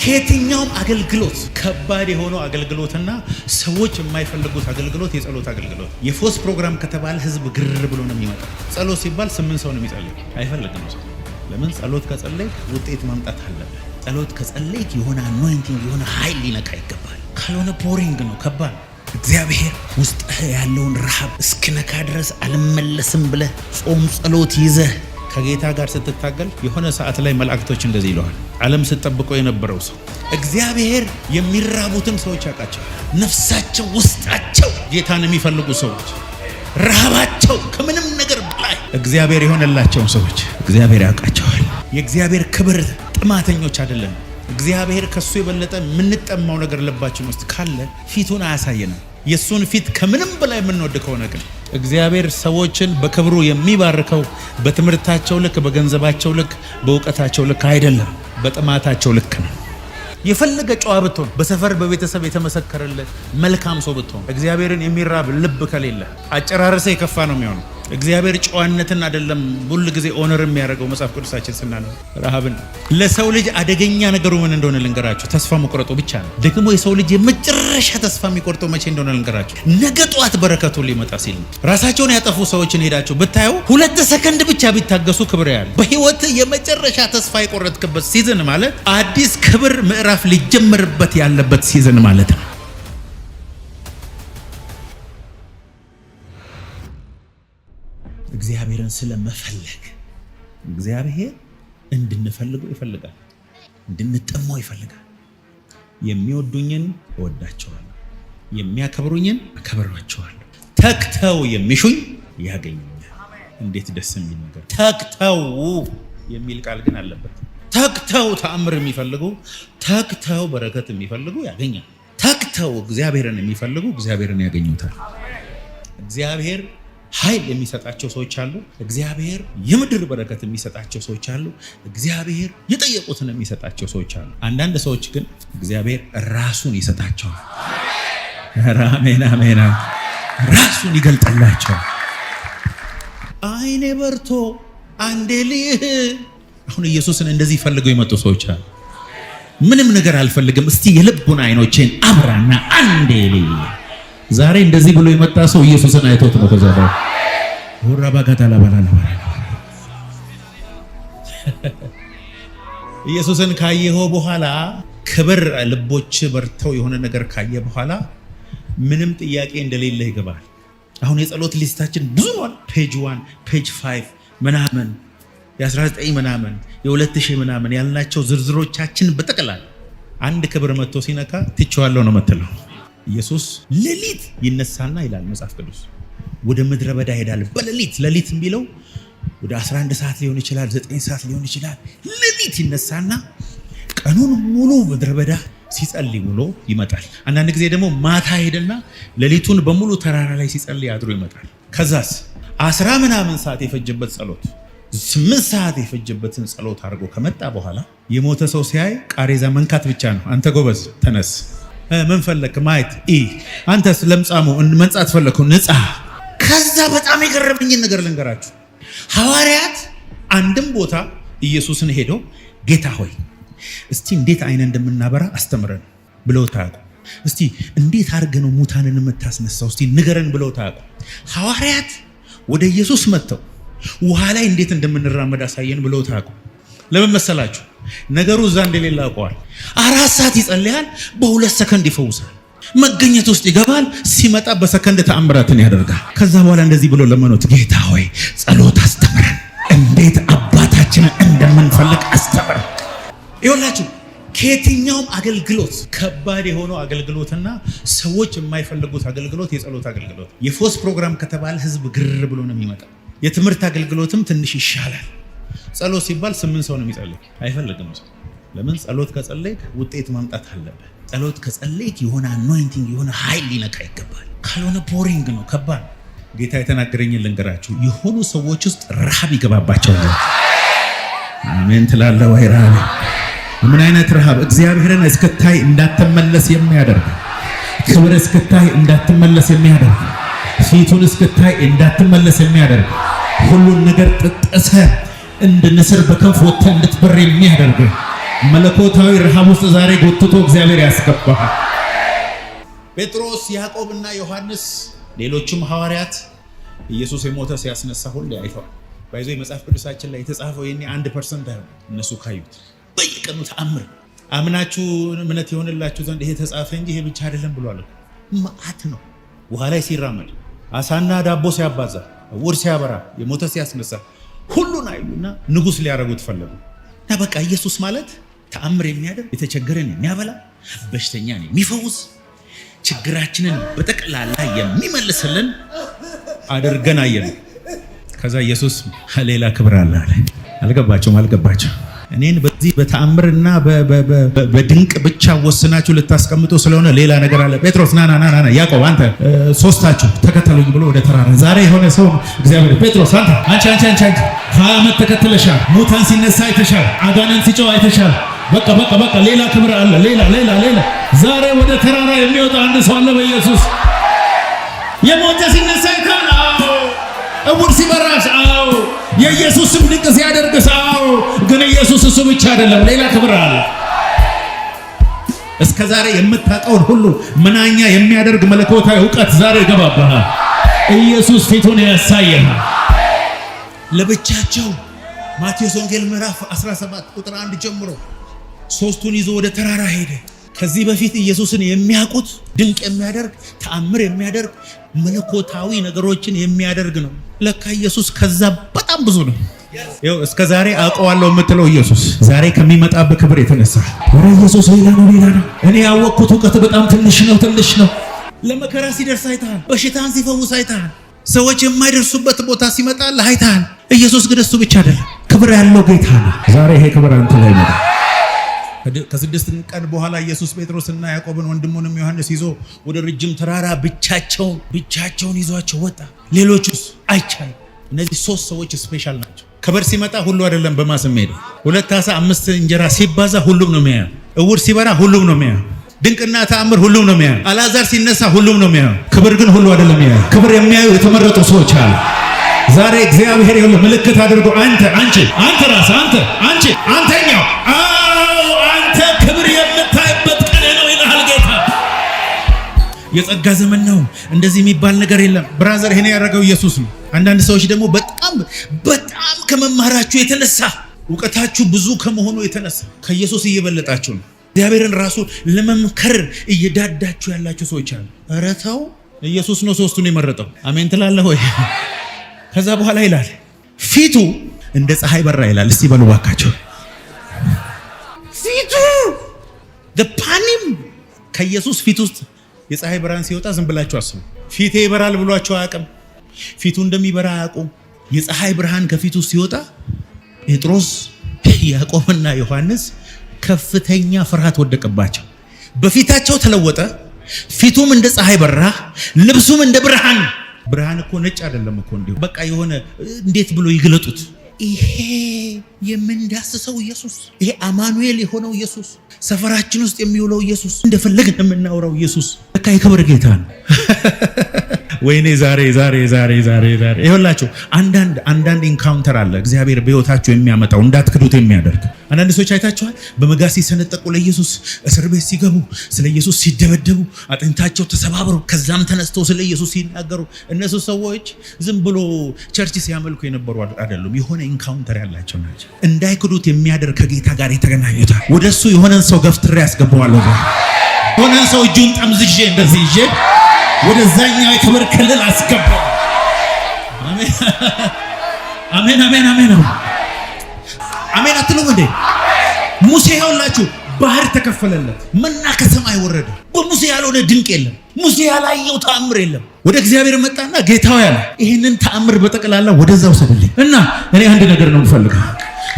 ከየትኛውም አገልግሎት ከባድ የሆነው አገልግሎትና ሰዎች የማይፈልጉት አገልግሎት የጸሎት አገልግሎት። የፎስ ፕሮግራም ከተባለ ህዝብ ግር ብሎ ነው የሚመጣው። ጸሎት ሲባል 8 ሰው ነው የሚጸልይ። አይፈልግም ሰው። ለምን? ጸሎት ከጸለይ ውጤት ማምጣት አለበት። ጸሎት ከጸለይ የሆነ አኖይንቲንግ የሆነ ኃይል ሊነካ ይገባል። ካልሆነ ቦሪንግ ነው፣ ከባድ። እግዚአብሔር ውስጥ ያለውን ረሃብ እስኪነካ ድረስ አልመለስም ብለህ ጾም ጸሎት ይዘህ ከጌታ ጋር ስትታገል የሆነ ሰዓት ላይ መላእክቶች እንደዚህ ይለዋል። ዓለም ስትጠብቀው የነበረው ሰው እግዚአብሔር የሚራቡትን ሰዎች ያውቃቸዋል። ነፍሳቸው ውስጣቸው ጌታን የሚፈልጉ ሰዎች ረሃባቸው ከምንም ነገር በላይ እግዚአብሔር የሆነላቸውን ሰዎች እግዚአብሔር ያውቃቸዋል። የእግዚአብሔር ክብር ጥማተኞች አይደለም። እግዚአብሔር ከሱ የበለጠ የምንጠማው ነገር ልባችን ውስጥ ካለ ፊቱን አያሳየንም። የሱን ፊት ከምንም በላይ የምንወድ ከሆነ ግን እግዚአብሔር ሰዎችን በክብሩ የሚባርከው በትምህርታቸው ልክ፣ በገንዘባቸው ልክ፣ በእውቀታቸው ልክ አይደለም፣ በጥማታቸው ልክ ነው። የፈለገ ጨዋ ብትሆን፣ በሰፈር በቤተሰብ የተመሰከረለት መልካም ሰው ብትሆን፣ እግዚአብሔርን የሚራብ ልብ ከሌለ አጨራረሰ የከፋ ነው የሚሆነው። እግዚአብሔር ጨዋነትን አይደለም ሁሉ ጊዜ ኦነር የሚያደርገው። መጽሐፍ ቅዱሳችን ስናነው ረሃብን ለሰው ልጅ አደገኛ ነገሩ ምን እንደሆነ ልንገራችሁ። ተስፋ መቁረጡ ብቻ ነው። ደግሞ የሰው ልጅ የመጨረሻ ተስፋ የሚቆርጠው መቼ እንደሆነ ልንገራችሁ። ነገ ጧት በረከቱ ሊመጣ ሲል ራሳቸውን ያጠፉ ሰዎችን ሄዳችሁ ብታዩ 2 ሰከንድ ብቻ ቢታገሱ ክብር ያለ። በህይወት የመጨረሻ ተስፋ የቆረጥክበት ሲዝን ማለት አዲስ ክብር ምዕራፍ ሊጀምርበት ያለበት ሲዝን ማለት ነው። እግዚአብሔርን ስለመፈለግ እግዚአብሔር እንድንፈልገው ይፈልጋል፣ እንድንጠማው ይፈልጋል። የሚወዱኝን እወዳቸዋለሁ፣ የሚያከብሩኝን አከብራቸዋለሁ። ተክተው የሚሹኝ ያገኙኛል። እንዴት ደስ የሚል ነገር! ተክተው የሚል ቃል ግን አለበት። ተክተው ተአምር የሚፈልጉ፣ ተክተው በረከት የሚፈልጉ ያገኛል። ተክተው እግዚአብሔርን የሚፈልጉ እግዚአብሔርን ያገኙታል። እግዚአብሔር ኃይል የሚሰጣቸው ሰዎች አሉ። እግዚአብሔር የምድር በረከት የሚሰጣቸው ሰዎች አሉ። እግዚአብሔር የጠየቁትን የሚሰጣቸው ሰዎች አሉ። አንዳንድ ሰዎች ግን እግዚአብሔር ራሱን ይሰጣቸዋል። አሜን አሜን። ራሱን ይገልጥላቸዋል። አይኔ በርቶ አንዴ ልይህ። አሁን ኢየሱስን እንደዚህ ፈልገው የመጡ ሰዎች አሉ። ምንም ነገር አልፈልግም፣ እስቲ የልቡን አይኖቼን አብራና አንዴ ልይህ። ዛሬ እንደዚህ ብሎ የመጣ ሰው ኢየሱስን አይቶት ነው። ከዛ ነው ወራባጋታላ ባላላ ኢየሱስን ካየኸው በኋላ ክብር ልቦች በርተው የሆነ ነገር ካየ በኋላ ምንም ጥያቄ እንደሌለ ይገባል። አሁን የጸሎት ሊስታችን ብዙ ነው። ፔጅ 1 ፔጅ 5 ምናምን የ19 ምናምን የ2000 ምናምን ያልናቸው ዝርዝሮቻችን በጠቅላላ አንድ ክብር መጥቶ ሲነካ ትቼዋለሁ ነው የምትለው። ኢየሱስ ሌሊት ይነሳና ይላል መጽሐፍ ቅዱስ ወደ ምድረ በዳ ይሄዳል። በሌሊት ሌሊት የሚለው ወደ 11 ሰዓት ሊሆን ይችላል፣ 9 ሰዓት ሊሆን ይችላል። ሌሊት ይነሳና ቀኑን ሙሉ ምድረ በዳ ሲጸልይ ውሎ ይመጣል። አንዳንድ ጊዜ ደግሞ ማታ ሄደና ሌሊቱን በሙሉ ተራራ ላይ ሲጸልይ አድሮ ይመጣል። ከዛስ 10 ምናምን ሰዓት የፈጀበት ጸሎት 8 ሰዓት የፈጀበትን ጸሎት አድርጎ ከመጣ በኋላ የሞተ ሰው ሲያይ ቃሬዛ መንካት ብቻ ነው። አንተ ጎበዝ ተነስ፣ ምን ፈለክ ማየት፣ አንተስ ለምጻሙ መንጻት ፈለኩ ንጻ። ከዛ በጣም የገረመኝን ነገር ልንገራችሁ። ሐዋርያት አንድም ቦታ ኢየሱስን ሄደው ጌታ ሆይ እስቲ እንዴት አይነ እንደምናበራ አስተምረን ብለው ታውቁ። እስቲ እንዴት አድርገህ ነው ሙታንን የምታስነሳው እስቲ ንገረን ብለው ታውቁ። ሐዋርያት ወደ ኢየሱስ መጥተው ውሃ ላይ እንዴት እንደምንራመድ አሳየን ብለው ታውቁ። ለምን መሰላችሁ? ነገሩ እዛ እንደሌለ አውቀዋል። 4 ሰዓት ይጸልያል፣ በ2 ሰከንድ ይፈውሳል። መገኘት ውስጥ ይገባል፣ ሲመጣ በሰከንድ ተአምራትን ያደርጋል። ከዛ በኋላ እንደዚህ ብሎ ለመኑት፣ ጌታ ሆይ ጸሎት አስተምረን፣ እንዴት አባታችንን እንደምንፈልግ አስተምረን። ይኸውላችሁ ከየትኛውም አገልግሎት ከባድ የሆነው አገልግሎትና ሰዎች የማይፈልጉት አገልግሎት የጸሎት አገልግሎት። የፎስ ፕሮግራም ከተባለ ህዝብ ግር ብሎ ነው የሚመጣው። የትምህርት አገልግሎትም ትንሽ ይሻላል። ጸሎት ሲባል 8 ሰው ነው የሚጸልይ። አይፈልግም ሰው። ለምን? ጸሎት ከጸለይክ ውጤት ማምጣት አለበት። ጸሎት ከጸለይክ የሆነ አኖይንቲንግ የሆነ ኃይል ሊነካ ይገባል። ካልሆነ ቦሪንግ ነው፣ ከባድ። ጌታ የተናገረኝን ልንገራችሁ። የሆኑ ሰዎች ውስጥ ረሃብ ይገባባቸዋል። አሜን ትላለህ ወይ? ረሃብ ምን አይነት ረሃብ? እግዚአብሔርን እስክታይ እንዳትመለስ የሚያደርግ፣ ክብር እስክታይ እንዳትመለስ የሚያደርግ፣ ፊቱን እስክታይ እንዳትመለስ የሚያደርግ፣ ሁሉን ነገር ጥጥሰ እንደ ንስር በክንፍ ወጥተህ እንድትበር የሚያደርግ መለኮታዊ ረሃብ ውስጥ ዛሬ ጎትቶ እግዚአብሔር ያስገባሃል። ጴጥሮስ፣ ያዕቆብና ዮሐንስ ሌሎችም ሐዋርያት ኢየሱስ የሞተ ሲያስነሳ ሁሉ አይተዋል። ባይዘው መጽሐፍ ቅዱሳችን ላይ የተጻፈው የኔ 1% አይሆን እነሱ ካዩት በየቀኑ ተአምር አምናችሁ እምነት ይሆንላችሁ ዘንድ ይሄ ተጻፈ እንጂ ይሄ ብቻ አይደለም ብሏል። ማአት ነው። ውሃ ላይ ሲራመድ፣ አሳና ዳቦ ሲያባዛ፣ ዕውር ሲያበራ፣ የሞተ ሲያስነሳ ሁሉን አዩና ንጉሥ ሊያረጉት ፈለጉ። እና በቃ ኢየሱስ ማለት ተአምር የሚያደርግ የተቸገረን የሚያበላ በሽተኛን የሚፈውስ ችግራችንን በጠቅላላ የሚመልስልን አድርገን አየን። ከዛ ኢየሱስ ሌላ ክብር አለ አለ። አልገባቸው እኔን በዚህ በተአምርና በድንቅ ብቻ ወስናችሁ ልታስቀምጡ ስለሆነ ሌላ ነገር አለ። ጴጥሮስ ና ያዕቆብ አንተ ሶስታችሁ ተከተሉኝ ብሎ ወደ ተራራ ዛሬ የሆነ ሰው እግዚአብሔር ጴጥሮስ አንቺ 20 ዓመት ተከትለሻል። ሙታን ሲነሳ አይተሻል። አጋንንት ሲጮህ አይተሻል። በቃ ሌላ ክብር አለ። ሌላ ዛሬ ወደ ተራራ የሚወጣ አንድ ሰው አለ በኢየሱስ። የሞተ ሲነሳ አይተሃል። ዕውር ሲበራስ፣ አዎ የኢየሱስም ድንቅ ሲያደርግስ፣ አዎ ግን ኢየሱስ እሱ ብቻ አይደለም፣ ሌላ ክብር አለ። እስከ ዛሬ የምታውቀውን ሁሉ መናኛ የሚያደርግ መለኮታዊ ዕውቀት ዛሬ ይገባብሃል። ኢየሱስ ፊቱን ያሳየሃል። ለብቻቸው ማቴዎስ ወንጌል ምዕራፍ 17 ቁጥር 1 ጀምሮ ሶስቱን ይዞ ወደ ተራራ ሄደ። ከዚህ በፊት ኢየሱስን የሚያውቁት ድንቅ የሚያደርግ ተአምር የሚያደርግ መለኮታዊ ነገሮችን የሚያደርግ ነው። ለካ ኢየሱስ ከዛ በጣም ብዙ ነው። ይኸው እስከ ዛሬ አውቀዋለሁ የምትለው ኢየሱስ ዛሬ ከሚመጣበት ክብር የተነሳ ወደ ኢየሱስ ሌላ ነው። እኔ ያወቅኩት ዕውቀት በጣም ትንሽ ነው። ለመከራ ሲደርስ አይተሃል። በሽታን ሲፈውስ አይተሃል። ሰዎች የማይደርሱበት ቦታ ሲመጣ አይተሃል። ኢየሱስ ግን እሱ ብቻ አይደለም፣ ክብር ያለው ጌታ ነው። ዛሬ ይሄ ክብር አንተ ላይ ነው። ከ6 ቀን በኋላ ኢየሱስ ጴጥሮስና ያዕቆብን ወንድሙንም ዮሐንስ ይዞ ወደ ረጅም ተራራ ብቻቸውን ይዟቸው ወጣ። ሌሎቹስ አይቻልም። እነዚህ 3 ሰዎች ስፔሻል ናቸው። ከበር ሲመጣ ሁሉ አይደለም በማስም ሄደ። 2 ዓሣ 5 እንጀራ ሲባዛ ሁሉም ነው የሚያየው። ዕውር ሲበራ ሁሉም ነው የሚያየው። ድንቅና ተአምር ሁሉም ነው የሚያየው። አልዓዛር ሲነሳ ሁሉም ነው የሚያየው። ክብር ግን ሁሉ አይደለም የሚያየው። ክብር የሚያዩ የተመረጡ ሰዎች አሉ። ዛሬ እግዚአብሔር ይሁን ምልክት አድርጎ አንተ ራስህ አንተኛው ክብር የምታይበት ቀን ነው ይላል ጌታ። የጸጋ ዘመን ነው። እንደዚህ የሚባል ነገር የለም ብራዘር። ይሄን ያደረገው ኢየሱስ ነው። አንዳንድ ሰዎች ደግሞ በጣም ከመማራችሁ የተነሳ ዕውቀታችሁ ብዙ ከመሆኑ የተነሳ ከኢየሱስ እየበለጣችሁ ነው። እግዚአብሔርን ራሱ ለመምከር እየዳዳችሁ ያላችሁ ሰዎች አሉ። ኧረ ተው፣ ኢየሱስ ነው ሶስቱን የመረጠው። አሜን ትላለህ ወይ? ከዛ በኋላ ይላል ፊቱ እንደ ፀሐይ በራ ይላል። እስቲ በሉ ባካቸው ፊቱ ፓኒም ከኢየሱስ ፊት ውስጥ የፀሐይ ብርሃን ሲወጣ ዝም ብላችሁ አስቡ። ፊቴ ይበራል ብሏቸው አያውቅም። ፊቱ እንደሚበራ አያውቁም። የፀሐይ ብርሃን ከፊቱ ሲወጣ ጴጥሮስ፣ ያዕቆብና ዮሐንስ ከፍተኛ ፍርሃት ወደቀባቸው። በፊታቸው ተለወጠ። ፊቱም እንደ ፀሐይ በራ፣ ልብሱም እንደ ብርሃን እኮ ነጭ አይደለም እኮ እንዲሁ በቃ የሆነ እንዴት ብሎ ይግለጡት። ይሄ የምንዳስሰው ኢየሱስ፣ ይሄ አማኑኤል የሆነው ኢየሱስ፣ ሰፈራችን ውስጥ የሚውለው ኢየሱስ፣ እንደፈለግን የምናወራው ኢየሱስ በቃ የክብር ጌታ ነው። ወይኔ ዛሬ ይኸውላችሁ አንዳንድ ኢንካውንተር አለ እግዚአብሔር በሕይወታችሁ የሚያመጣው እንዳትክዱት የሚያደርግ። አንዳንድ ሰዎች አይታችኋል። በመጋዝ ሲሰነጠቁ ለኢየሱስ፣ እስር ቤት ሲገቡ ስለ ኢየሱስ ሲደበደቡ፣ አጥንታቸው ተሰባብሮ ከዛም ተነስተው ስለ ኢየሱስ ሲናገሩ፣ እነሱ ሰዎች ዝም ብሎ ቸርች ሲያመልኩ የነበሩ አይደሉም። የሆነ ኢንካውንተር ያላቸው ናቸው። እንዳይክዱት የሚያደርግ ከጌታ ጋር የተገናኙታል። ወደሱ የሆነን ሰው ገፍትሬ ያስገባዋለሁ። የሆነን ሰው እጁን ጠምዝዤ እንደዚህ ይዤ ወደዛኛው የክብር ክልል አስገባው። አሜን። አሜን አትሉም እንዴ? ሙሴ ያውላችሁ ባህር ተከፈለለት፣ መና ከሰማይ ወረደ። በሙሴ ያልሆነ ድንቅ የለም። ሙሴ ያላየው ተአምር የለም። ወደ እግዚአብሔር መጣና ጌታው ያለ ይህንን ተአምር በጠቅላላ ወደዛው ሰደልኝ እና እኔ አንድ ነገር ነው የምፈልገው።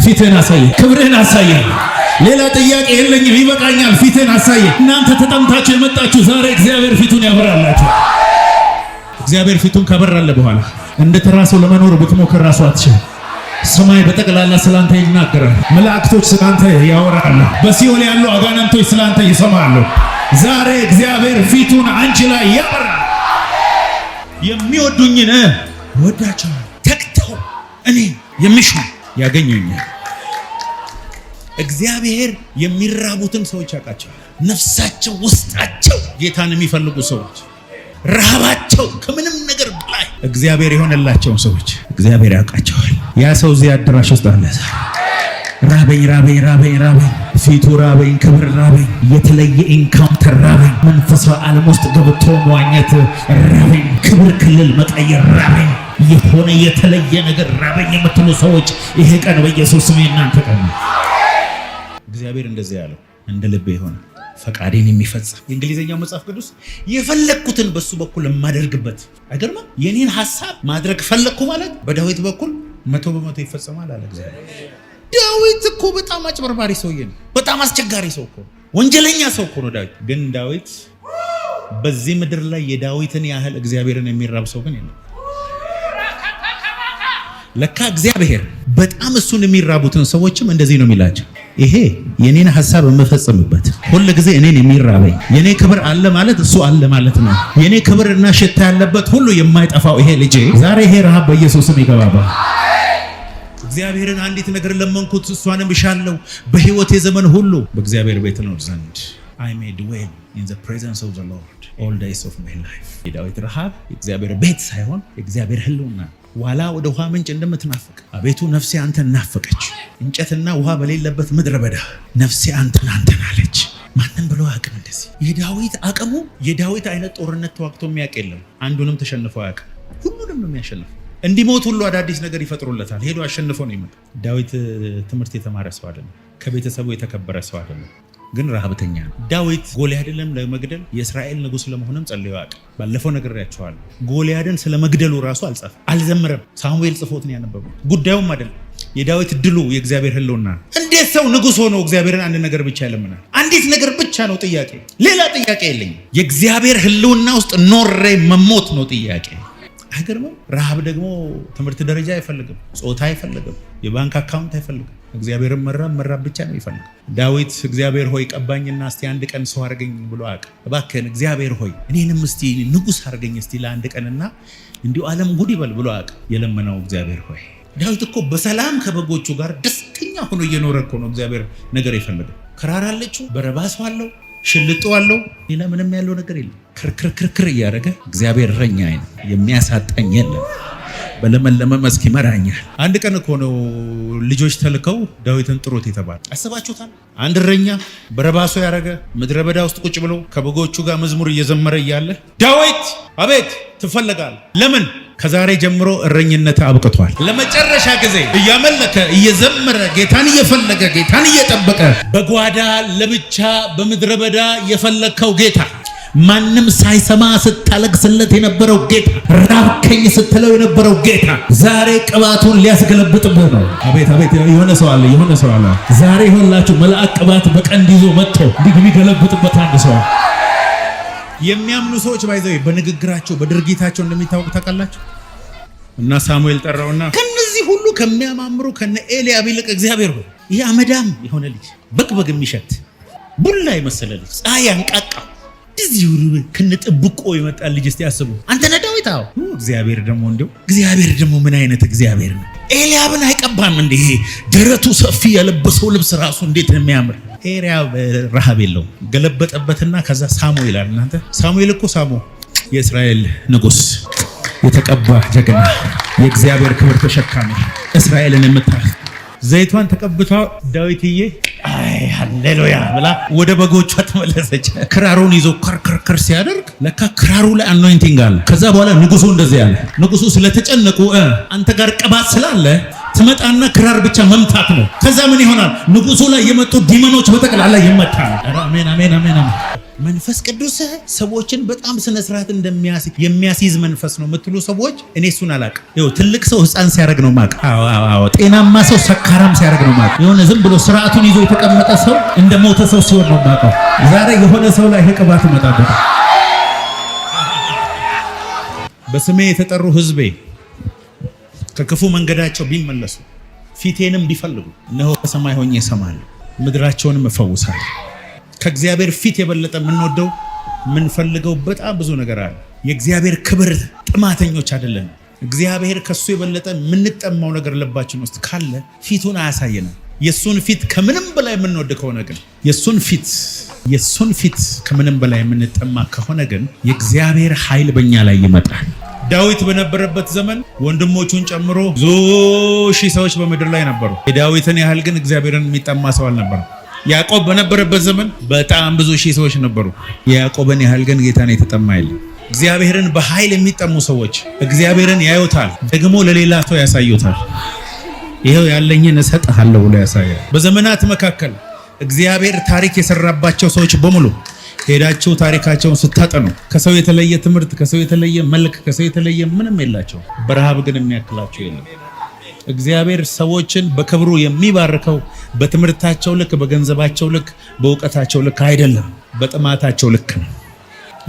ፊትህን አሳየኝ፣ ክብርህን አሳየኝ። ሌላ ጥያቄ የለኝም፣ ይበቃኛል። ፊትህን አሳየኝ። እናንተ ተጠምታችሁ የመጣችሁ ዛሬ እግዚአብሔር ፊቱን ያበራላችሁ። እግዚአብሔር ፊቱን ካበራለ በኋላ እንደ ተራ ሰው ለመኖር ብትሞክር ራሱ አትችልም። ሰማይ በጠቅላላ ስላንተ ይናገራል። መላእክቶች ስላንተ ያወራሉ። በሲኦል ያሉ አጋንንቶች ስላንተ ይሰማሉ። ዛሬ እግዚአብሔር ፊቱን አንቺ ላይ ያበራል። የሚወዱኝን ወዳቸዋል፣ ተግተው እኔ የሚሹ ያገኙኛል። እግዚአብሔር የሚራቡትን ሰዎች ያውቃቸዋል። ነፍሳቸው ውስጣቸው ጌታን የሚፈልጉ ሰዎች ረሃባቸው ከምንም ነገር በላይ እግዚአብሔር የሆነላቸውን ሰዎች እግዚአብሔር ያውቃቸዋል። ያ ሰው እዚህ አዳራሽ ውስጥ አለ። ራበኝ ራበኝ ራበኝ ራበኝ፣ ፊቱ ራበኝ፣ ክብር ራበኝ፣ የተለየ ኢንካውንተር ራበኝ፣ መንፈሳዊ ዓለም ውስጥ ገብቶ መዋኘት ራበኝ፣ ክብር ክልል መቀየር ራበኝ፣ የሆነ የተለየ ነገር ራበኝ የምትሉ ሰዎች ይሄ ቀን በኢየሱስ ስም እናንተ ቀን ነው። እግዚአብሔር እንደዚህ ያለው እንደ ልቤ የሆነ ፈቃዴን የሚፈጽም የእንግሊዝኛው መጽሐፍ ቅዱስ የፈለግኩትን በሱ በኩል የማደርግበት አይገርምም? የኔን ሐሳብ ማድረግ ፈለግኩ ማለት በዳዊት በኩል 100% ይፈጸማል አለ እግዚአብሔር። ዳዊት እኮ በጣም አጭበርባሪ ሰውዬ ነው። በጣም አስቸጋሪ ሰው እኮ ወንጀለኛ ሰው እኮ ነው ዳዊት። ግን ዳዊት በዚህ ምድር ላይ የዳዊትን ያህል እግዚአብሔርን የሚራብ ሰው ግን የለም። ለካ እግዚአብሔር በጣም እሱን የሚራቡትን ሰዎችም እንደዚህ ነው የሚላቸው፣ ይሄ የኔን ሐሳብ የምፈጽምበት ሁሉ ጊዜ እኔን የሚራበኝ የኔ ክብር አለ ማለት እሱ አለ ማለት ነው። የኔ ክብርና ሽታ ያለበት ሁሉ የማይጠፋው ይሄ ልጄ ዛሬ ይሄ ረሃብ በኢየሱስም ይገባባል። እግዚአብሔርን አንዲት ነገር ለመንኩት እሷንም እሻለሁ በሕይወቴ ዘመን ሁሉ በእግዚአብሔር ቤት ነው ዘንድ I may dwell in the presence of the Lord all days of my life። የዳዊት ረሃብ የእግዚአብሔር ቤት ሳይሆን የእግዚአብሔር ሕልውና ዋላ ወደ ውሃ ምንጭ እንደምትናፍቅ አቤቱ ነፍሴ አንተን ናፈቀች። እንጨትና ውሃ በሌለበት ምድረ በዳ ነፍሴ አንተን አለች። ማንም ብሎ አያውቅም እንደዚህ። የዳዊት አቅሙ የዳዊት አይነት ጦርነት ተዋግቶ የሚያውቅ የለም። አንዱንም ተሸንፎ አያውቅም። ሁሉንም ነው የሚያሸንፈው። እንዲሞት ሁሉ አዳዲስ ነገር ይፈጥሩለታል። ሄዶ አሸንፎ ነው ይመጣ። ዳዊት ትምህርት የተማረ ሰው አይደለም። ከቤተሰቡ የተከበረ ሰው አይደለም። ግን ረሃብተኛ ነው። ዳዊት ጎልያድን ለመግደል የእስራኤል ንጉሥ ለመሆንም ጸልዮ ያውቃል። ባለፈው ነግሬያቸዋለሁ። ጎልያድን ስለመግደሉ ራሱ አልጻፈም፣ አልዘመረም። ሳሙኤል ጽፎት ነው ያነበበው። ጉዳዩም አይደለም። የዳዊት ድሉ የእግዚአብሔር ሕልውና። እንዴት ሰው ንጉሥ ሆኖ እግዚአብሔርን አንድ ነገር ብቻ ይለምናል? አንዲት ነገር ብቻ ነው ጥያቄ፣ ሌላ ጥያቄ የለኝም። የእግዚአብሔር ሕልውና ውስጥ ኖሬ መሞት ነው ጥያቄ። አይገርምም? ረሃብ ደግሞ ትምህርት ደረጃ አይፈልግም፣ ጾታ አይፈልግም፣ የባንክ አካውንት አይፈልግም። እግዚአብሔርን መራብ ብቻ ነው ይፈልግ። ዳዊት እግዚአብሔር ሆይ ቀባኝና እስቲ አንድ ቀን ሰው አድርገኝ ብሎ አያውቅም። እባክህን እግዚአብሔር ሆይ እኔንም እስቲ ንጉሥ አድርገኝ እስቲ ለአንድ ቀንና እንዲሁ ዓለም ጉድ ይበል ብሎ አያውቅም። የለመነው እግዚአብሔር ሆይ። ዳዊት እኮ በሰላም ከበጎቹ ጋር ደስተኛ ሆኖ እየኖረ እኮ ነው እግዚአብሔር ነገር የፈለገው። ክራር አለችው፣ በረባሱ አለው፣ ሽልጦ አለው፣ ሌላ ምንም ያለው ነገር የለም። ክርክር እያደረገ እግዚአብሔር እረኛዬ ነው የሚያሳጣኝ የለም፣ በለመለመ መስክ ይመራኛል። አንድ ቀን እኮ ነው ልጆች ተልከው ዳዊትን ጥሩት የተባለ። አስባችሁታል? አንድ እረኛ በረባሶ ያደረገ ምድረ በዳ ውስጥ ቁጭ ብሎ ከበጎቹ ጋር መዝሙር እየዘመረ እያለ ዳዊት አቤት ትፈለጋል። ለምን? ከዛሬ ጀምሮ እረኝነት አብቅቷል። ለመጨረሻ ጊዜ እያመለከ እየዘመረ ጌታን እየፈለገ ጌታን እየጠበቀ በጓዳ ለብቻ በምድረ በዳ የፈለከው ጌታ፣ ማንም ሳይሰማ ስታለቅስለት የነበረው ጌታ፣ ራብከኝ ስትለው የነበረው ጌታ ዛሬ ቅባቱን ሊያስገለብጥብህ ነው። አቤት አቤት! የሆነ ሰው አለ። ዛሬ ይሆንላችሁ መልአክ ቅባት በቀንድ ይዞ መጥቶ እንዲህ የሚገለብጥበት አንድ ሰው። የሚያምኑ ሰዎች ባይዘው በንግግራቸው በድርጊታቸው እንደሚታወቅ ታውቃላችሁ። እና ሳሙኤል ጠራውና ከነዚህ ሁሉ ከሚያማምሩ ከነ ኤልያብ ይልቅ እግዚአብሔር ሆይ ይህ አመዳም የሆነ ልጅ በግበግ የሚሸት ቡላ የመሰለ ልጅ ፀሐይ ያንቃቃው እዚህ ሁሉ ከነጥብቆ የመጣ ልጅ እስቲ ያስቡ። አንተ ነህ ዳዊት? አዎ። እግዚአብሔር ደግሞ ምን አይነት እግዚአብሔር ነው? ኤልያብን አይቀባም እንዴ? ደረቱ ሰፊ ያለበሰው ልብስ ራሱ እንዴት ነው የሚያምር! ኤልያብ ረሃብ የለውም። ገለበጠበትና ከዛ ሳሙ ይላል። እናንተ ሳሙኤል እኮ የእስራኤል ንጉሥ፣ የተቀባ ጀግና፣ የእግዚአብሔር ክብር ተሸካሚ፣ እስራኤልን የምታል ዘይቷን ተቀብቷ ዳዊትዬ አይ ሃሌሉያ ብላ ወደ በጎቿ ተመለሰች። ክራሩን ይዞ ከርከር ሲያደርግ ለካ ክራሩ ላይ አኖይንቲንግ አለ። ከዛ በኋላ ንጉሱ እንደዚህ ያለ ንጉሱ ስለተጨነቁ አንተ ጋር ቅባት ስላለ ትመጣና ክራር ብቻ መምታት ነው። ከዛ ምን ይሆናል? ንጉሱ ላይ የመጡ ዲመኖች በጠቅላላ ይመታሉ። አሜን አሜን አሜን። መንፈስ ቅዱስ ሰዎችን በጣም ስነ ስርዓት የሚያስይዝ መንፈስ ነው የምትሉ ሰዎች እኔ እሱን አላውቅም። ይኸው ትልቅ ሰው ህፃን ሲያደርግ ነው የማውቀው። አዎ ጤናማ ሰው ሰካራም ሲያደርግ ነው የማውቀው። የሆነ ዝም ብሎ ስርዓቱን ይዞ የተቀመጠ ሰው እንደ ሞተ ሰው ሲሆን ነው የማውቀው። ዛሬ የሆነ ሰው ላይ ቅባት ይመጣበት። በስሜ የተጠሩ ህዝቤ ከክፉ መንገዳቸው ቢመለሱ ፊቴንም ቢፈልጉ እነሆ ከሰማይ ሆኜ እሰማለሁ፣ ምድራቸውንም እፈውሳለሁ። ከእግዚአብሔር ፊት የበለጠ የምንወደው የምንፈልገው በጣም ብዙ ነገር አለ። የእግዚአብሔር ክብር ጥማተኞች አይደለም። እግዚአብሔር ከሱ የበለጠ የምንጠማው ነገር ልባችን ውስጥ ካለ ፊቱን አያሳየንም። የሱን ፊት ከምንም በላይ የምንወድ ከሆነ ግን የሱን ፊት ከምንም በላይ የምንጠማ ከሆነ ግን የእግዚአብሔር ኃይል በእኛ ላይ ይመጣል። ዳዊት በነበረበት ዘመን ወንድሞቹን ጨምሮ ብዙ ሺህ ሰዎች በምድር ላይ ነበሩ። የዳዊትን ያህል ግን እግዚአብሔርን የሚጠማ ሰው አልነበረም። ያዕቆብ በነበረበት ዘመን በጣም ብዙ ሺህ ሰዎች ነበሩ። የያዕቆብን ያህል ግን ጌታን የተጠማ የለም። እግዚአብሔርን በኃይል የሚጠሙ ሰዎች እግዚአብሔርን ያዩታል፣ ደግሞ ለሌላ ሰው ያሳዩታል። ይሄው ያለኝን እሰጥሃለሁ ብሎ ያሳያል። በዘመናት መካከል እግዚአብሔር ታሪክ የሰራባቸው ሰዎች በሙሉ ሄዳችሁ ታሪካቸውን ስታጠኑ ከሰው የተለየ ትምህርት፣ ከሰው የተለየ መልክ፣ ከሰው የተለየ ምንም የላቸው። በረሃብ ግን የሚያክላቸው የለም። እግዚአብሔር ሰዎችን በክብሩ የሚባርከው በትምህርታቸው ልክ፣ በገንዘባቸው ልክ፣ በእውቀታቸው ልክ አይደለም፣ በጥማታቸው ልክ ነው።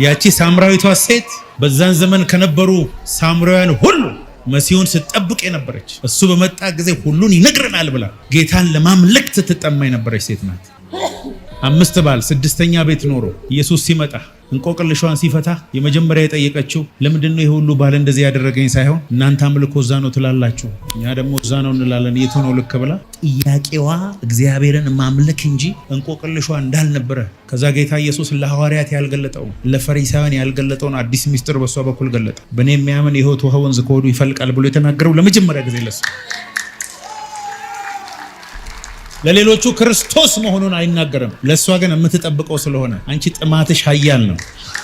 ያቺ ሳምራዊቷ ሴት በዛን ዘመን ከነበሩ ሳምራውያን ሁሉ መሲሁን ስትጠብቅ የነበረች እሱ በመጣ ጊዜ ሁሉን ይነግረናል ብላ ጌታን ለማምለክ ስትጠማ የነበረች ሴት ናት። 5 ባል 6ኛ ቤት ኖሮ ኢየሱስ ሲመጣ እንቆቅልሿን ሲፈታ የመጀመሪያ የጠየቀችው ለምንድነው ይሄ ሁሉ ባል እንደዚህ ያደረገኝ ሳይሆን እናንተ አምልኮ እዛ ነው ትላላችሁ፣ እኛ ደግሞ እዛ ነው እንላለን፣ የቱ ነው ልክ ብላ ጥያቄዋ እግዚአብሔርን ማምለክ እንጂ እንቆቅልሿ እንዳልነበረ ከዛ ጌታ ኢየሱስ ለሐዋርያት ያልገለጠው ለፈሪሳውያን ያልገለጠውን አዲስ ሚስጥር በሷ በኩል ገለጠ። በእኔ የሚያምን የሕይወት ውሃ ወንዝ ከሆዱ ይፈልቃል ብሎ የተናገረው ለመጀመሪያ ጊዜ ለሱ። ለሌሎቹ ክርስቶስ መሆኑን አይናገርም፣ ለሷ ግን የምትጠብቀው ስለሆነ አንቺ ጥማትሽ ኃያል ነው፣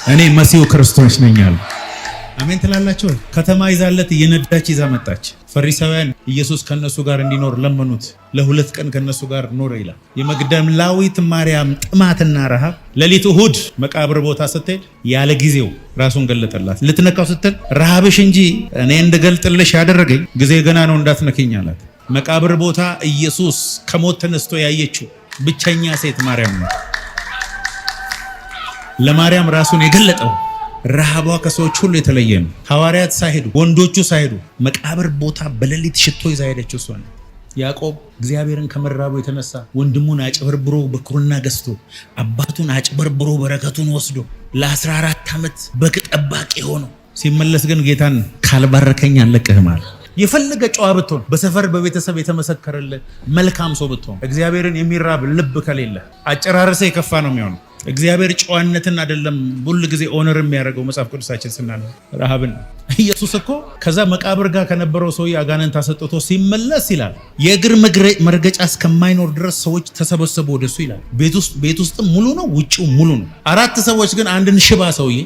እኔ መሲሁ ክርስቶስ ነኝ አለ። አሜን ትላላችሁ? ከተማ ይዛለት እየነዳች ይዛ መጣች። ፈሪሳውያን ኢየሱስ ከነሱ ጋር እንዲኖር ለመኑት። ለ2 ቀን ከነሱ ጋር ኖረ ይላል። የመግደላዊት ማርያም ጥማትና ረሃብ ሌሊት እሑድ መቃብር ቦታ ስትሄድ ያለ ጊዜው ራሱን ገለጠላት። ልትነካው ስትል ረሃብሽ እንጂ እኔ እንድገልጥልሽ ያደረገኝ ጊዜ ገና ነው እንዳትነኪኝ አላት። መቃብር ቦታ ኢየሱስ ከሞት ተነስቶ ያየችው ብቸኛ ሴት ማርያም ነው። ለማርያም ራሱን የገለጠው ረሃቧ ከሰዎች ሁሉ የተለየ ነው። ሐዋርያት ሳይሄዱ፣ ወንዶቹ ሳይሄዱ መቃብር ቦታ በሌሊት ሽቶ ይዛ ሄደችው እሷ ነው። ያዕቆብ እግዚአብሔርን ከመራቡ የተነሳ ወንድሙን አጭበርብሮ በኩርና ገዝቶ አባቱን አጭበርብሮ በረከቱን ወስዶ ለ14 ዓመት በግ ጠባቂ ሆኖ ሲመለስ ግን ጌታን ካልባረከኝ አልለቅህም አለ። የፈለገ ጨዋ ብትሆን፣ በሰፈር በቤተሰብ የተመሰከረልህ መልካም ሰው ብትሆን፣ እግዚአብሔርን የሚራብ ልብ ከሌለ አጨራረሰ የከፋ ነው የሚሆነው። እግዚአብሔር ጨዋነትን አይደለም ሁል ጊዜ ኦነር የሚያደርገው። መጽሐፍ ቅዱሳችን ስናነው ረሃብን ኢየሱስ እኮ ከዛ መቃብር ጋር ከነበረው ሰውዬ አጋንንት አሰጥቶ ሲመለስ ይላል የእግር መርገጫ እስከማይኖር ድረስ ሰዎች ተሰበሰቡ ወደሱ ይላል። ቤት ውስጥ ሙሉ ነው፣ ውጭው ሙሉ ነው። 4 ሰዎች ግን አንድን ሽባ ሰውዬ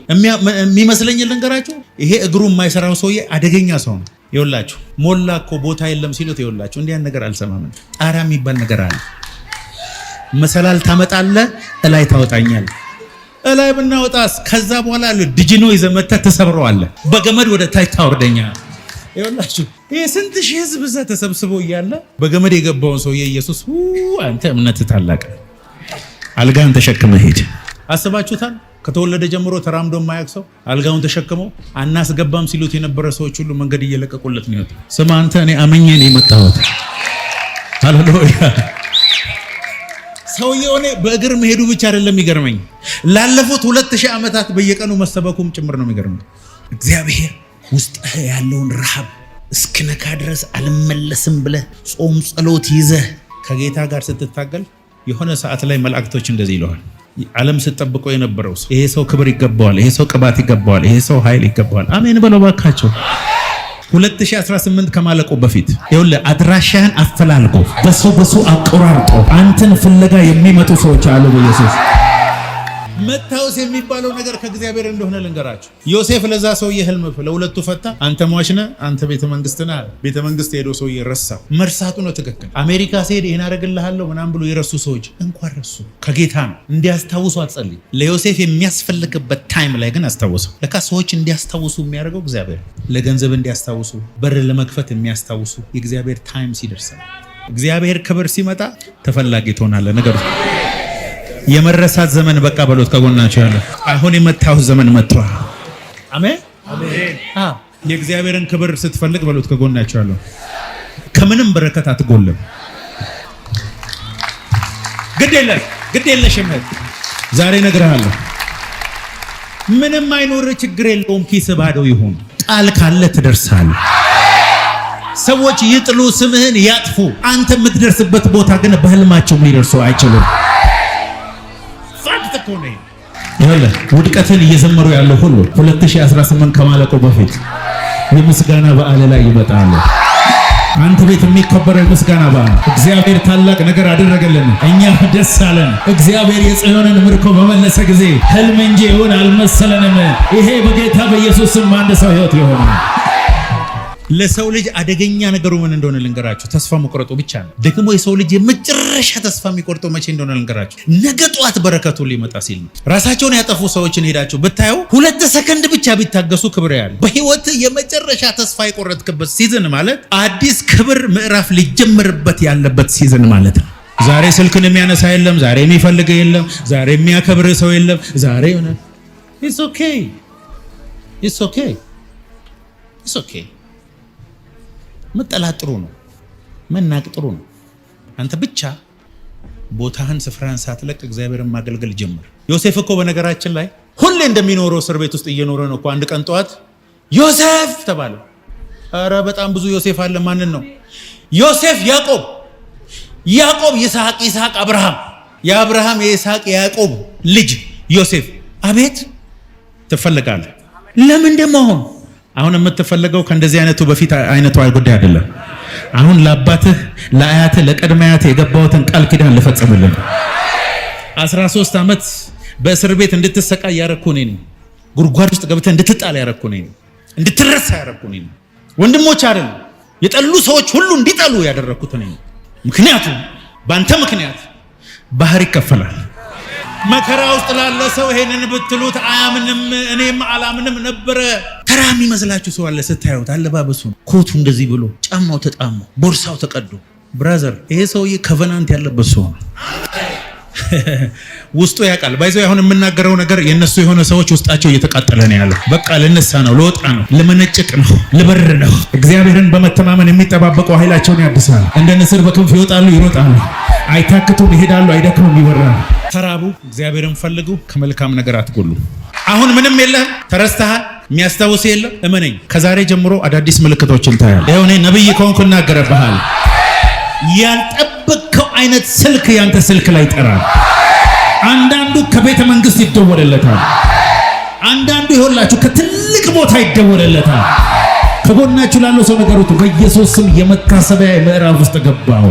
የሚመስለኝ ልንገራችሁ፣ ይሄ እግሩ የማይሰራው ሰውዬ አደገኛ ሰው ነው። ይኸውላችሁ ሞላ እኮ ቦታ የለም ሲሉት፣ ይኸውላችሁ እንዲያን ነገር አልሰማም። ጣራ የሚባል ነገር አለ። መሰላል ታመጣለህ፣ እላይ ታወጣኛል። እላይ ብናወጣስ ከዛ በኋላ ድጅኖ ይዘህ መተህ ተሰብረዋለህ፣ በገመድ ወደ ታች ታወርደኛል። ይኸውላችሁ ይሄ ስንት ሺህ ህዝብ እዛ ተሰብስቦ እያለ በገመድ የገባውን ሰውዬ ኢየሱስ አንተ እምነት ታላቅ፣ አልጋን ተሸክመህ ሂድ። አስባችሁታል? ከተወለደ ጀምሮ ተራምዶ የማያውቅ ሰው አልጋውን ተሸክመው አናስገባም ሲሉት የነበረ ሰዎች ሁሉ መንገድ እየለቀቁለት ነው የወጣው። ስማ አንተ እኔ አመኘ ነው የመጣሁት። ሃሌሉያ። ሰውየው እኔ በእግር መሄዱ ብቻ አይደለም የሚገርመኝ፣ ላለፉት 2000 ዓመታት በየቀኑ መሰበኩም ጭምር ነው የሚገርመኝ። እግዚአብሔር ውስጥህ ያለውን ረሃብ እስክነካ ድረስ አልመለስም ብለህ ጾም ጸሎት ይዘህ ከጌታ ጋር ስትታገል የሆነ ሰዓት ላይ መላእክቶች እንደዚህ ይለዋል። ዓለም ስትጠብቀው የነበረው ሰው ይሄ ሰው ክብር ይገባዋል፣ ይሄ ሰው ቅባት ይገባዋል፣ ይሄ ሰው ኃይል ይገባዋል። አሜን በለው ባካቸው። 2018 ከማለቁ በፊት ይኸውልህ አድራሻህን አፈላልጎ በሱ አቆራርጦ አንተን ፍለጋ የሚመጡ ሰዎች አሉ። በኢየሱስ መታወስ የሚባለው ነገር ከእግዚአብሔር እንደሆነ ልንገራችሁ። ዮሴፍ ለዛ ሰውዬ ህልም ለሁለቱ ፈታ። አንተ ሟች ነህ፣ አንተ ቤተ መንግስት ነህ አለ። ቤተ መንግስት ሄዶ ሰውዬ ረሳው። መርሳቱ ነው ትክክል። አሜሪካ ሲሄድ ይሄን አደርግልሃለሁ ምናምን ብሎ የረሱ ሰዎች እንኳን ረሱ። ከጌታ ነው እንዲያስታውሱ አትጸልይ። ለዮሴፍ የሚያስፈልግበት ታይም ላይ ግን አስታውሰው። ለካ ሰዎች እንዲያስታውሱ የሚያደርገው እግዚአብሔር፣ ለገንዘብ እንዲያስታውሱ፣ በር ለመክፈት የሚያስታውሱ የእግዚአብሔር ታይም ሲደርስ፣ እግዚአብሔር ክብር ሲመጣ ተፈላጊ ትሆናለህ። ነገሩ የመረሳት ዘመን በቃ በሎት። ከጎናቸው ያለ አሁን የመታው ዘመን መጥቷል። አሜን አሜን። የእግዚአብሔርን ክብር ስትፈልግ በሎት። ከጎናቸው ያለው ከምንም በረከት አትጎልም። ግድ የለሽም። ዛሬ እነግርሃለሁ፣ ምንም አይኖር ችግር የለውም። ኪስ ባዶ ይሁን፣ ቃል ካለ ትደርሳለህ። ሰዎች ይጥሉ፣ ስምህን ያጥፉ፣ አንተ የምትደርስበት ቦታ ግን በህልማቸው ሊደርሱ አይችሉም። ፋክት እኮ ነው። ይኸውልህ ውድቀትን እየዘመሩ ያለው ሁሉ 2018 ከማለቁ በፊት የምስጋና በዓል ላይ ይመጣሉ። አንተ ቤት የሚከበረው የምስጋና በዓል እግዚአብሔር ታላቅ ነገር አደረገልን፣ እኛ ደስ አለን። እግዚአብሔር የጽዮንን ምርኮ በመለሰ ጊዜ ህልም እንጂ ይሁን አልመሰለንም። ይሄ በጌታ በኢየሱስ ስም አንድ ሰው ህይወት ይሆናል። ለሰው ልጅ አደገኛ ነገሩ ምን እንደሆነ ልንገራችሁ፣ ተስፋ መቁረጡ ብቻ ነው። ደግሞ የሰው ልጅ የመጨረሻ ተስፋ የሚቆርጠው መቼ እንደሆነ ልንገራችሁ፣ ነገ ጧት በረከቱ ሊመጣ ሲል ነው። ራሳቸውን ያጠፉ ሰዎችን ሄዳችሁ ብታዩ 2 ሰከንድ ብቻ ቢታገሱ ክብር ያለ። በህይወት የመጨረሻ ተስፋ የቆረጥክበት ሲዝን ማለት አዲስ ክብር ምዕራፍ ሊጀምርበት ያለበት ሲዝን ማለት ነው። ዛሬ ስልክን የሚያነሳ የለም፣ ዛሬ የሚፈልግ የለም፣ ዛሬ የሚያከብር ሰው የለም። ዛሬ ኢትስ ኦኬ ኢትስ ኦኬ ኢትስ ኦኬ። መጠላት ጥሩ ነው፣ መናቅ ጥሩ ነው። አንተ ብቻ ቦታህን ስፍራህን ሳትለቅ እግዚአብሔርን ማገልገል ጀምር። ዮሴፍ እኮ በነገራችን ላይ ሁሌ እንደሚኖረው እስር ቤት ውስጥ እየኖረ ነው እኮ። አንድ ቀን ጠዋት ዮሴፍ ተባለ። ኧረ በጣም ብዙ ዮሴፍ አለ። ማንን ነው? ዮሴፍ ያዕቆብ፣ ያዕቆብ ይስሐቅ፣ ይስሐቅ አብርሃም፣ የአብርሃም የይስሐቅ የያዕቆብ ልጅ ዮሴፍ። አቤት ትፈልጋለህ። ለምን ደግሞ አሁን የምትፈልገው ከእንደዚህ አይነቱ በፊት አይነቱ ጉዳይ አይደለም። አሁን ለአባትህ ለአያትህ ለቀድመ አያትህ የገባሁትን ቃል ኪዳን ልፈጽምልን። 13 ዓመት በእስር ቤት እንድትሰቃይ ያረኩ እኔ ነኝ። ጉድጓድ ውስጥ ገብተህ እንድትጣል ያረኩ እኔ ነኝ። እንድትረሳ ያረኩ እኔ ነኝ። ወንድሞች አይደል የጠሉ ሰዎች ሁሉ እንዲጠሉ ያደረኩት እኔ ነኝ። ምክንያቱም በአንተ ምክንያት ባህር ይከፈላል። መከራ ውስጥ ላለ ሰው ይሄንን ብትሉት አያምንም፣ እኔም አላምንም ነበረ። ተራ የሚመስላችሁ ሰው አለ ስታዩት፣ አለባበሱ ኮቱ እንደዚህ ብሎ ጫማው ተጣሞ ቦርሳው ተቀዶ። ብራዘር ይሄ ሰውዬ ኮቨናንት ያለበት ሰው ነው። ውስጡ ያውቃል። ባይዘው አሁን የምናገረው ነገር የነሱ የሆነ ሰዎች ውስጣቸው እየተቃጠለ ነው ያለው። በቃ ልነሳ ነው፣ ልወጣ ነው፣ ልመነጭቅ ነው፣ ልበር ነው። እግዚአብሔርን በመተማመን የሚጠባበቁ ኃይላቸውን ያድሳል። እንደ ንስር በክንፍ ይወጣሉ፣ ይሮጣሉ፣ አይታክቱም፣ ይሄዳሉ፣ አይደክሙም፣ ይወራሉ። ተራቡ፣ እግዚአብሔርን ፈልጉ፣ ከመልካም ነገር አትጎሉ። አሁን ምንም የለህም፣ ተረስተሃል፣ የሚያስታውስ የለም። እመነኝ፣ ከዛሬ ጀምሮ አዳዲስ ምልክቶችን ታያለህ። ይኸው እኔ ነብይ ከሆንኩ እናገርብሃል። ያልጠበቅከው አይነት ስልክ ያንተ ስልክ ላይ ይጠራል። አንዳንዱ ከቤተ መንግስት ይደወልለታል። አንዳንዱ ይሆንላችሁ ከትልቅ ቦታ ይደወልለታል። ከጎናችሁ ላለው ሰው ነገሩት፣ በኢየሱስ ስም የመታሰቢያ ምዕራፍ ውስጥ ገባው።